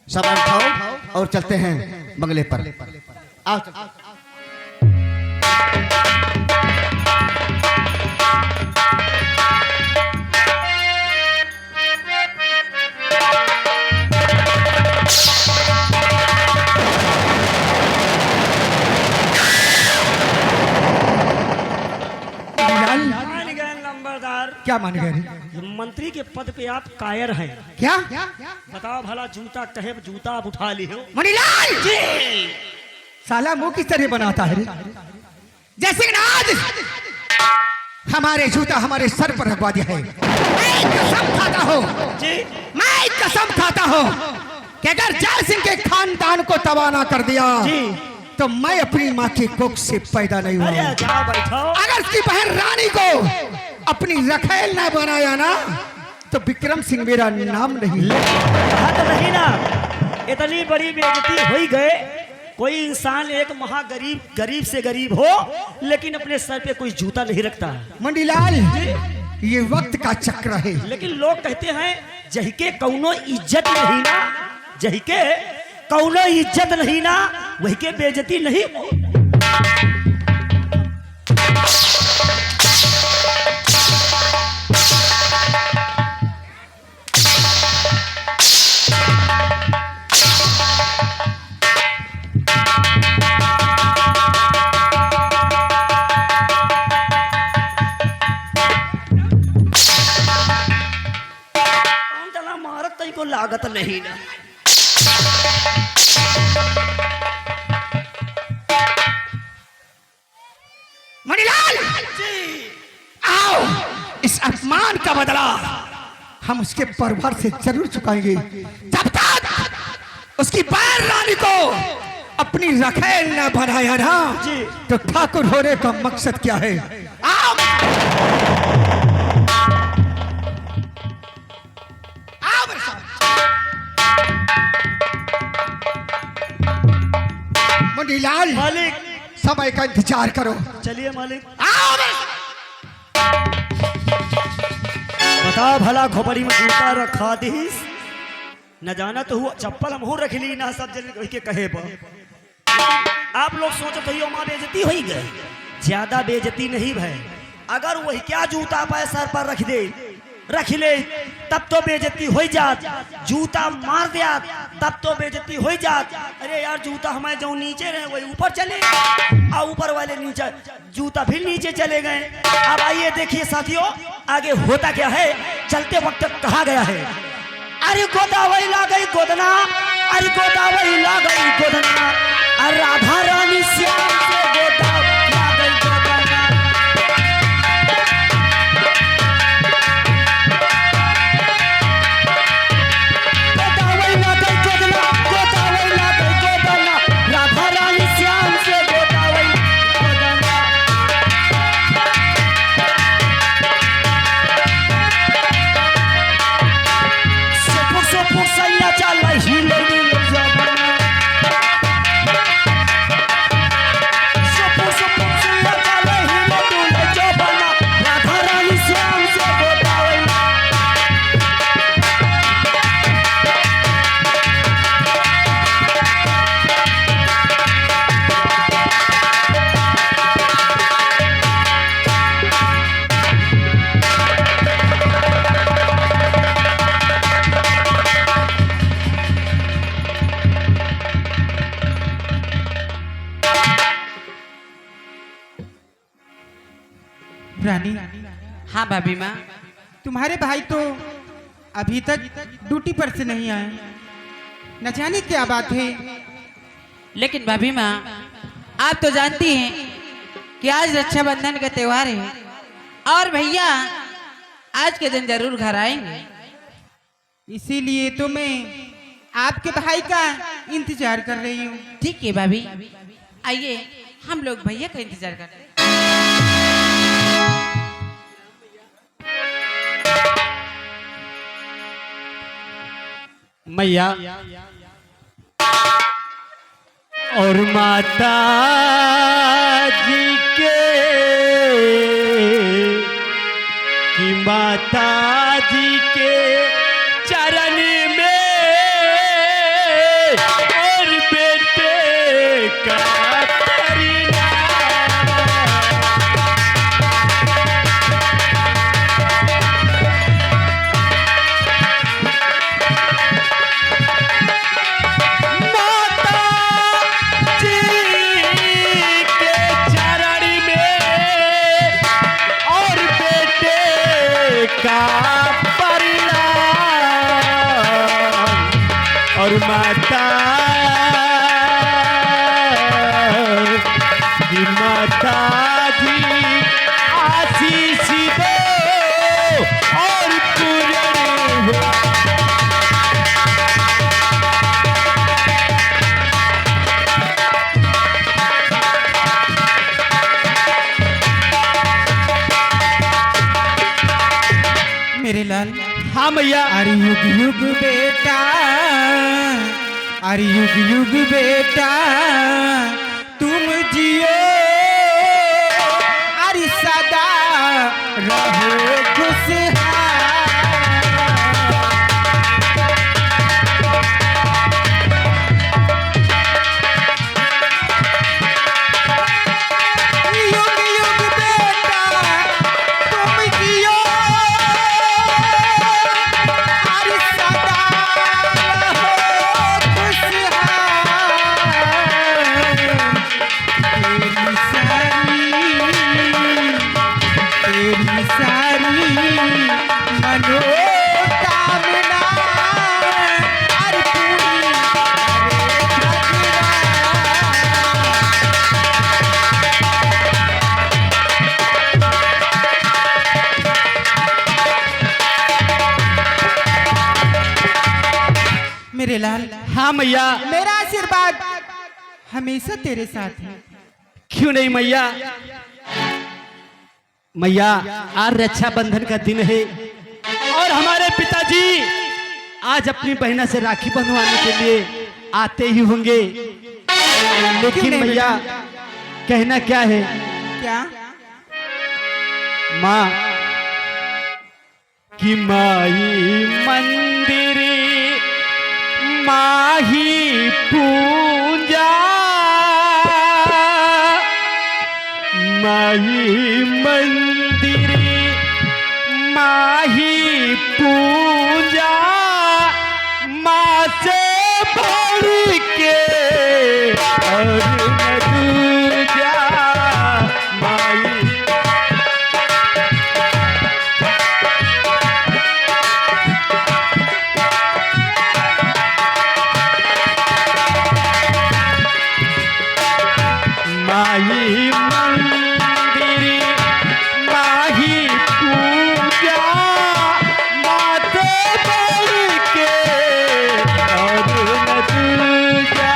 सामान खाओ और चलते हैं बंगले पर। आओ, मणिलाल मान गए नंबरदार। क्या मान गए रे? ये मंत्री के पद पे आप कायर हैं। क्या बताओ भला जूता कहे जूता आप उठा ली हो। मणिलाल जी साला मुंह किस तरह बनाता है रे? जैसे कि आज हमारे जूता हमारे सर पर रखवा दिया है। मैं कसम खाता हूँ जी मैं कसम खाता हूँ कि अगर जय सिंह के खानदान को तबाह ना कर दिया जी तो मैं अपनी माँ की कोख से पैदा नहीं हुआ। अरे जाओ बैठो। अगर उसकी बहन रानी को अपनी रखेल ना बनाया ना तो विक्रम सिंह मेरा नाम नहीं। कहा तो नहीं ना, इतनी बड़ी बेइज्जती हो ही गए। कोई इंसान एक गरीब से गरीब हो लेकिन अपने सर पे कोई जूता नहीं रखता। मंडीलाल ये वक्त का चक्र है। लेकिन लोग कहते हैं जहिके कौनो इज्जत नहीं ना, जहिके कौनो इज्जत नहीं ना वही के बेइज्जती नहीं। मारत तई को लागत नहीं ना। मणिलाल आओ इस अपमान का बदला हम उसके परिवार से जरूर चुकाएंगे। जब तक उसकी बहन रानी को अपनी रखेल न बनाया ना तो ठाकुर होने का मकसद क्या है? आओ आओ मेरे साथ। मणिलाल मालिक समय का इंतजार करो। चलिए मालिक। आओ मेरे साथ। बता भला खोपड़ी में जूता रखा दीस न जाना तो हुआ चप्पल हम रख ली ना सब जन के कहे पर। आप लोग सोचते हो माँ बेइज्जती हो गए, ज्यादा बेइज्जती नहीं भाई। अगर वही क्या जूता पाए सर पर रख ले तब तो बेइज्जती हो जात। जूता मार दिया तब तो बेइज्जती हो जात। अरे यार जूता हमारे जो नीचे रहे वही ऊपर चले और ऊपर वाले नीचे जूता फिर नीचे चले गए। अब आइए देखिए साथियों आगे होता क्या है। चलते वक्त कहा गया है अरे गोदावरी ला गई गोदना, अरे गोदावरी ला गई गोदना, अरे राधा रानी श्याम से गोदावरी ला गई गोदना। गोदावरी ला गई गोदना, गोदावरी ला गई गोदना, राधा रानी श्याम से गोदावरी गोदना। सोपुर सैया चल हिले जमाना। सोपुर सैया चल हिले जमाना, राधा रानी श्याम से गोदावरी। रानी हाँ भाभी माँ। तुम्हारे भाई तो अभी तक ड्यूटी पर से नहीं आए, न जाने क्या बात है। लेकिन भाभी माँ आप तो जानती हैं कि आज रक्षाबंधन का त्योहार है और भैया आज के दिन जरूर घर आएंगे। इसीलिए तो मैं आपके भाई का इंतजार कर रही हूँ। ठीक है भाभी, आइए हम लोग भैया का इंतजार करते हैं। मैया और माता जी के कि माता जी के चरण में और बेटे का करीना। का परिणाम और माता की माता जी आशीष दो और पूर्ण हो। मेरे लाल, हाँ मैया। अरे युग युग बेटा, अरे युग युग बेटा तुम जियो, अरे सदा रहो खुशहाल। युग युग बेटा तुम जियो, अरे सदा रहो खुशहाल। तेरी सारी मनोकामना अरे पूरी करे भगवान। मेरे लाल, हाँ मैया। मेरा आशीर्वाद हमेशा तेरे साथ है। क्यों नहीं मैया। मैया आज रक्षाबंधन का दिन है और हमारे पिताजी आज अपनी बहना से राखी बंधवाने के लिए आते ही होंगे, लेकिन मैया कहना क्या है। क्या? माँ की माई मंदिर माही पूजा, माही मंदिर माही पूजा, माँ से भर के और न दूजा। माई माही मंदिर माही पूजा, माते बढ़ के और न दूजा।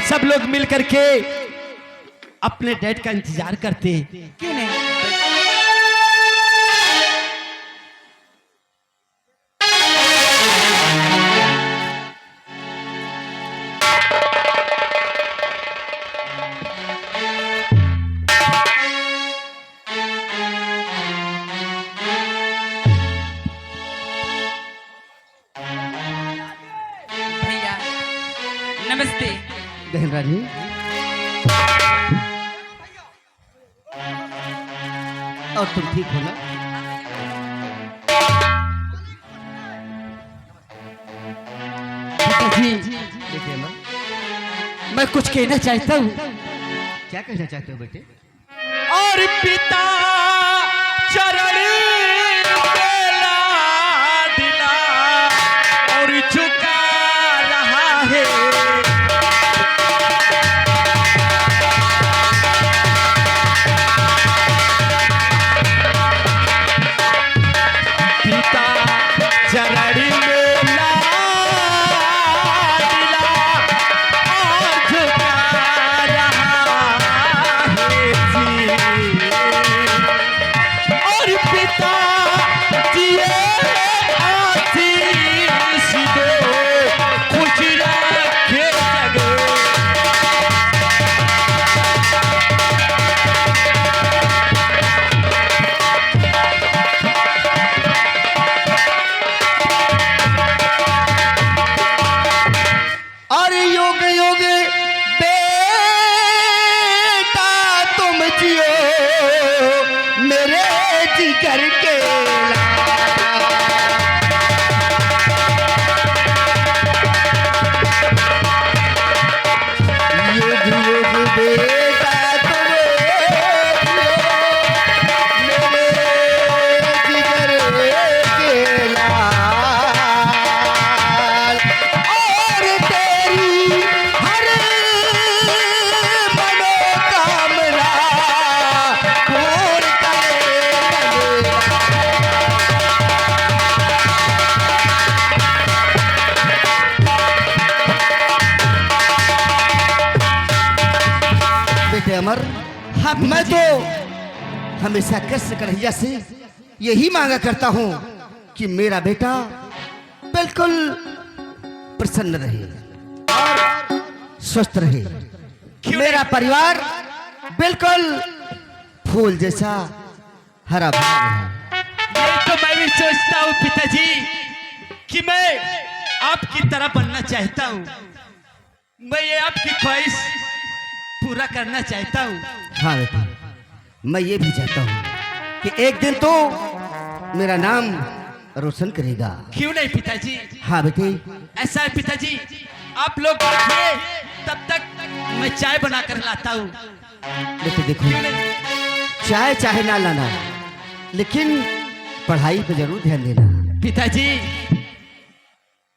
सब लोग मिल करके अपने डैड का इंतजार करते हैं। क्यों नहीं? भैया नमस्ते। बहन रानी, और तुम ठीक हो ना? जी देखिए माँ, मैं कुछ कहना चाहता हूँ। क्या कहना चाहते हो बेटे? और पिता चरण पे लाडला और झुका रहा है। पिता चरण में लाडला और झुका रहा है जी। और पिता दिए आशीष दो, खुश रखे जगह। और युग युग बेटा तुम जियो मेरे जिगर के युग युग बेटा तुम जियो मेरे जिगर के लाल। और तेरी हर मनोकामना पूर्ण करे लगेगा। बेटे अमर, मैं तो हमेशा कृष्ण कन्हैया से यही मांगा करता हूँ कि मेरा बेटा बिल्कुल प्रसन्न रहे और स्वस्थ रहे, मेरा परिवार बिल्कुल फूल जैसा हरा भरा रहे। यही तो मैं भी सोचता हूँ पिताजी कि मैं आपकी तरह बनना चाहता हूँ। मैं ये आपकी ख्वाहिश पूरा करना चाहता हूँ। हाँ बेटा, मैं ये भी चाहता हूँ कि एक दिन तो मेरा नाम रोशन करेगा। क्यों नहीं पिताजी? हाँ बेटे, ऐसा है पिताजी, आप लोग बैठिए, तब तक मैं चाय बना कर लाता हूँ। बेटे देखो, क्यों नहीं? चाय चाहे ना लाना, लेकिन पढ़ाई पे जरूर ध्यान देना। पिताजी,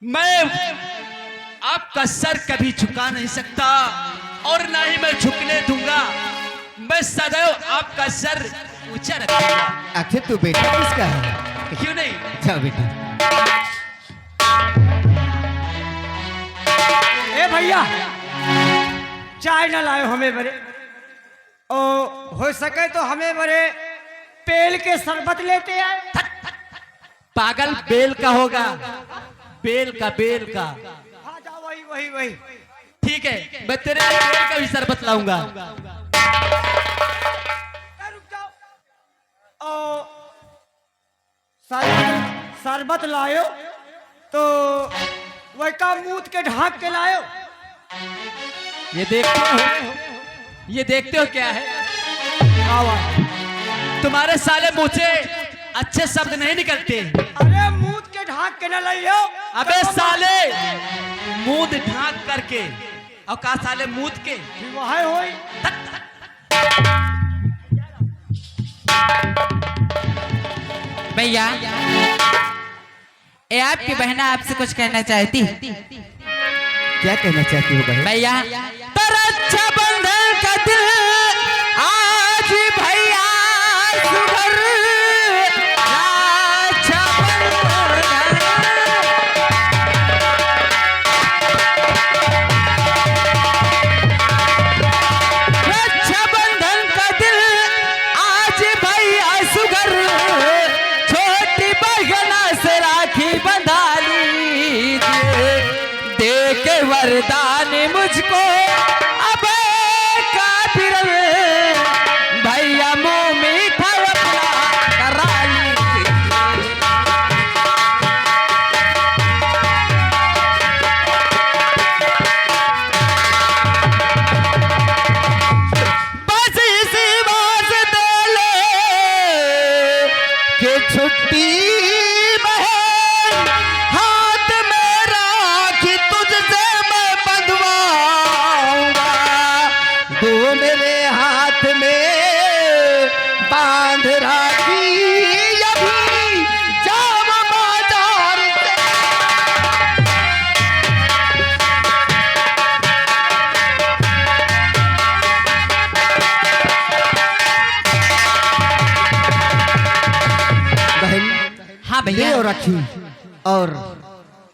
मैं आपका सर कभी झुका नहीं सकता और ना ही मैं झुकने दूंगा। मैं सदैव आपका सर ऊंचा रखूंगा। आखिर तू बेटा किसका है? क्यों नहीं? जाओ बेटा। ए भैया, चाय ना लाए हमें बरे, ओ हो सके तो हमें बरे पेल के शरबत लेते आए। पागल, बेल का होगा, बेल का, बेल का। हाँ जाओ, वही वही वही। ठीक है, मैं तेरे लिए बेल का भी शरबत लाऊंगा। रुक जाओ। ओ शरबत लायो तो वही का मूत के ढाक के लायो। ये देखते हो, ये देखते हो क्या है? तुम्हारे साले मुंह से अच्छे शब्द नहीं निकलते। अरे मूत के ढाक के न लाइयो। अबे साले, मुंह ढाक करके, और का साले मूत के वह होई। भैया, ये आपकी बहना आपसे कुछ कहना चाहती है। क्या कहना चाहती हो बहन? भैया, तेरा रक्षाबंधन का दिन आज भैया सुघर रक्षाबंधन का दिन आज भैया सुघर, छोटी बहना से राखी बंधा लीजिए, दे के वरदान मुझको अब बांध राखी अभी जाम बाजार से। बहन हाँ भैया। ले और राखी और